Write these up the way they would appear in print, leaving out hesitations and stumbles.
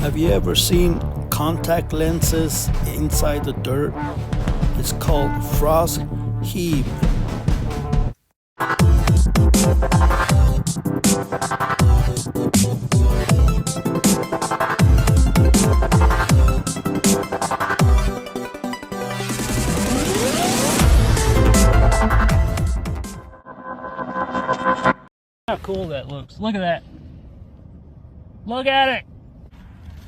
Have you ever seen contact lenses inside the dirt? It's called frost heave. How cool that looks. Look at that. Look at it.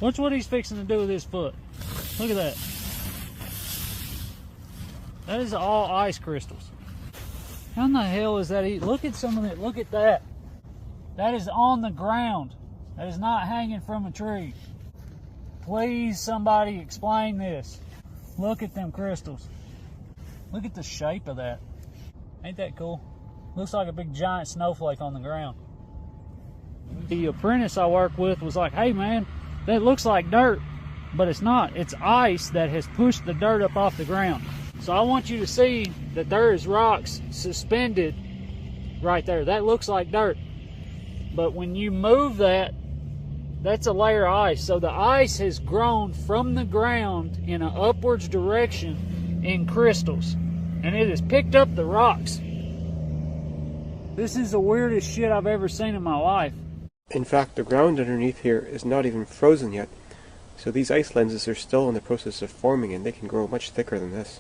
Watch what he's fixing to do with his foot. Look at that. That is all ice crystals. How in the hell is that? Look at some of it. Look at that. That is on the ground. That is not hanging from a tree. Please, somebody explain this. Look at them crystals. Look at the shape of that. Ain't that cool? Looks like a big giant snowflake on the ground. The apprentice I work with was like, hey man, that looks like dirt, but it's not. It's ice that has pushed the dirt up off the ground. So I want you to see that there is rocks suspended right there. That looks like dirt. But when you move that, that's a layer of ice. So the ice has grown from the ground in an upwards direction in crystals. And it has picked up the rocks. This is the weirdest shit I've ever seen in my life. In fact, the ground underneath here is not even frozen yet, so these ice lenses are still in the process of forming and they can grow much thicker than this.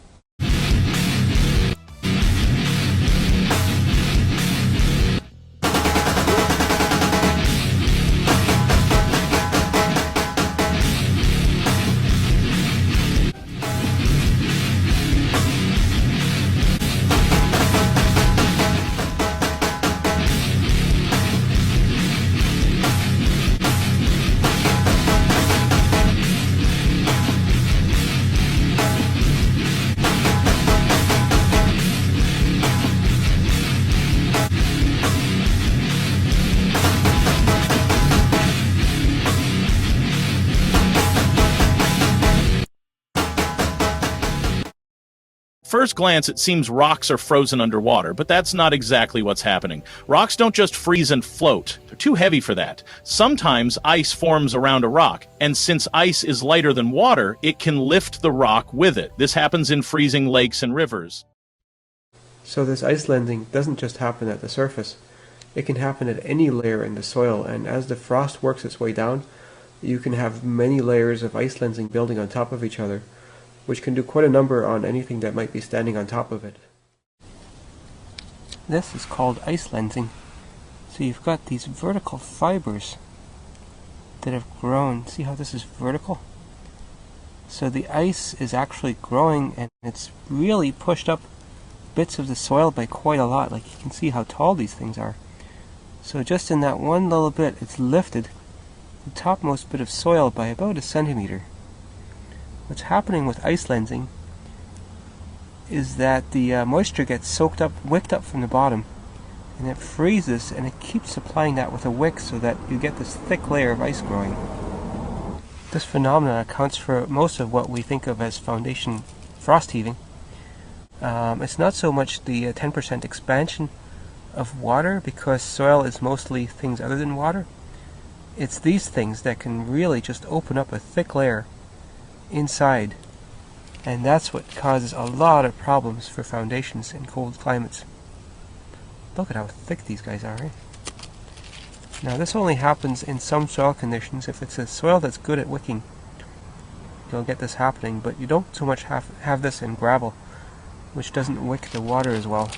First glance, it seems rocks are frozen underwater, but that's not exactly what's happening. Rocks don't just freeze and float. They're too heavy for that. Sometimes ice forms around a rock, and since ice is lighter than water, it can lift the rock with it. This happens in freezing lakes and rivers. So this ice lensing doesn't just happen at the surface. It can happen at any layer in the soil, and as the frost works its way down, you can have many layers of ice lensing building on top of each other, which can do quite a number on anything that might be standing on top of it. This is called ice lensing. So you've got these vertical fibers that have grown. See how this is vertical? So the ice is actually growing and it's really pushed up bits of the soil by quite a lot. Like you can see how tall these things are. So just in that one little bit, it's lifted the topmost bit of soil by about a centimeter. What's happening with ice lensing is that the moisture gets soaked up, wicked up from the bottom, and it freezes and it keeps supplying that with a wick so that you get this thick layer of ice growing. This phenomenon accounts for most of what we think of as foundation frost heaving. It's not so much the 10% expansion of water, because soil is mostly things other than water. It's these things that can really just open up a thick layer inside, and that's what causes a lot of problems for foundations in cold climates. Look at how thick these guys are, eh? Now this only happens in some soil conditions. If it's a soil that's good at wicking, you'll get this happening, but you don't so much have this in gravel, which doesn't wick the water as well.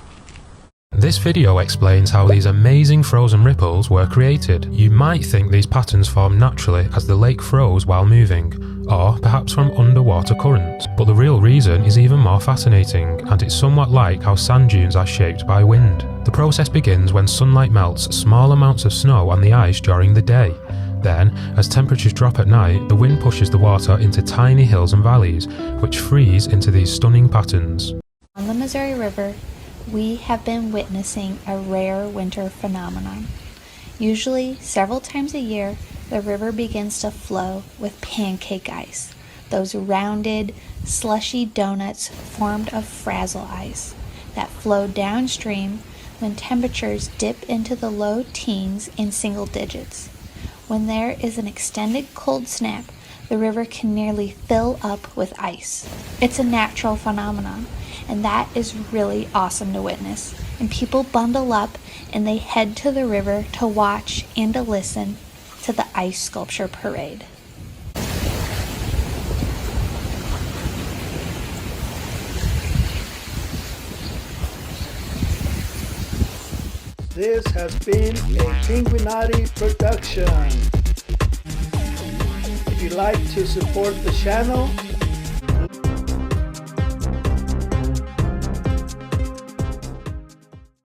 This video explains how these amazing frozen ripples were created. You might think these patterns formed naturally as the lake froze while moving, or perhaps from underwater currents. But the real reason is even more fascinating, and it's somewhat like how sand dunes are shaped by wind. The process begins when sunlight melts small amounts of snow on the ice during the day. Then, as temperatures drop at night, the wind pushes the water into tiny hills and valleys, which freeze into these stunning patterns. On the Missouri River, we have been witnessing a rare winter phenomenon. Usually, several times a year, the river begins to flow with pancake ice, those rounded, slushy donuts formed of frazzle ice that flow downstream when temperatures dip into the low teens in single digits. When there is an extended cold snap, the river can nearly fill up with ice. It's a natural phenomenon, and that is really awesome to witness. And people bundle up and they head to the river to watch and to listen to the ice sculpture parade. This has been a Penguinati production. If you'd like to support the channel,